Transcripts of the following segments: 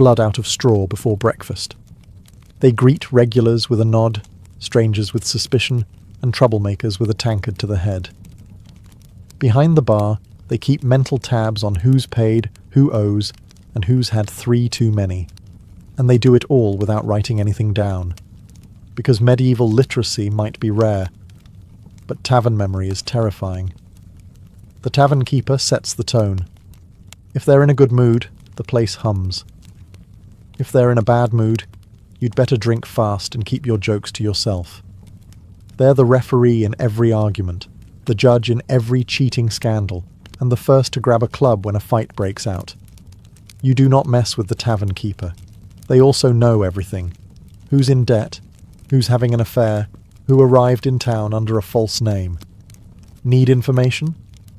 blood out of straw before breakfast. They greet regulars with a nod, strangers with suspicion, and troublemakers with a tankard to the head. Behind the bar, they keep mental tabs on who's paid, who owes, and who's had 3 too many. And they do it all without writing anything down. Because medieval literacy might be rare, but tavern memory is terrifying. The tavern keeper sets the tone. If they're in a good mood, the place hums. If they're in a bad mood, you'd better drink fast and keep your jokes to yourself. They're the referee in every argument, the judge in every cheating scandal, and the first to grab a club when a fight breaks out. You do not mess with the tavern keeper. They also know everything. Who's in debt, who's having an affair, who arrived in town under a false name. Need information?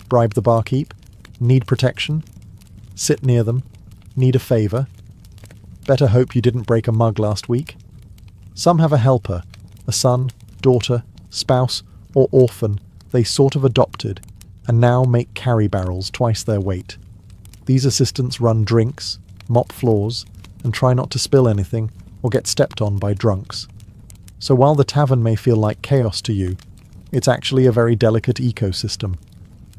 Bribe the barkeep? Need protection? Sit near them? Need a favour? Better hope you didn't break a mug last week. Some have a helper, a son, daughter, spouse, or orphan they sort of adopted, and now make carry barrels twice their weight. These assistants run drinks, mop floors, and try not to spill anything or get stepped on by drunks. So while the tavern may feel like chaos to you, it's actually a very delicate ecosystem.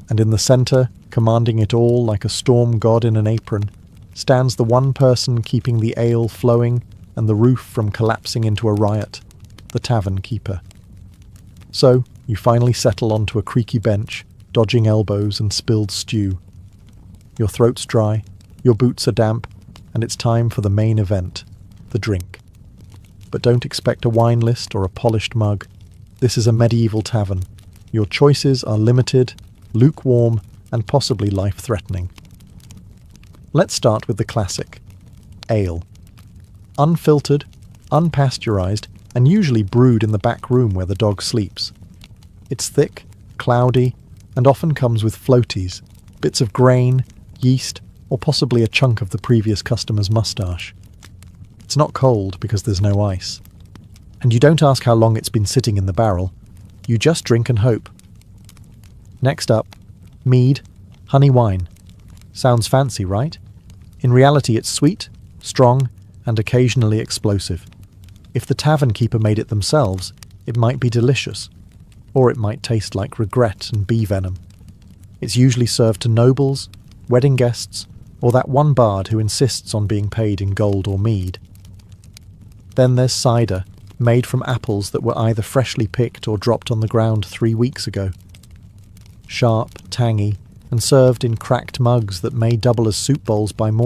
And in the centre, commanding it all like a storm god in an apron, stands the one person keeping the ale flowing and the roof from collapsing into a riot, the tavern keeper. So, you finally settle onto a creaky bench, dodging elbows and spilled stew. Your throat's dry, your boots are damp, and it's time for the main event, the drink. But don't expect a wine list or a polished mug. This is a medieval tavern. Your choices are limited, lukewarm, and possibly life-threatening. Let's start with the classic, ale. Unfiltered, unpasteurized, and usually brewed in the back room where the dog sleeps. It's thick, cloudy, and often comes with floaties, bits of grain, yeast, or possibly a chunk of the previous customer's moustache. It's not cold because there's no ice. And you don't ask how long it's been sitting in the barrel, you just drink and hope. Next up, mead, honey wine. Sounds fancy, right? In reality it's sweet, strong, and occasionally explosive. If the tavern keeper made it themselves, it might be delicious, or it might taste like regret and bee venom. It's usually served to nobles, wedding guests, or that one bard who insists on being paid in gold or mead. Then there's cider, made from apples that were either freshly picked or dropped on the ground 3 weeks ago. Sharp, tangy, and served in cracked mugs that may double as soup bowls by morning.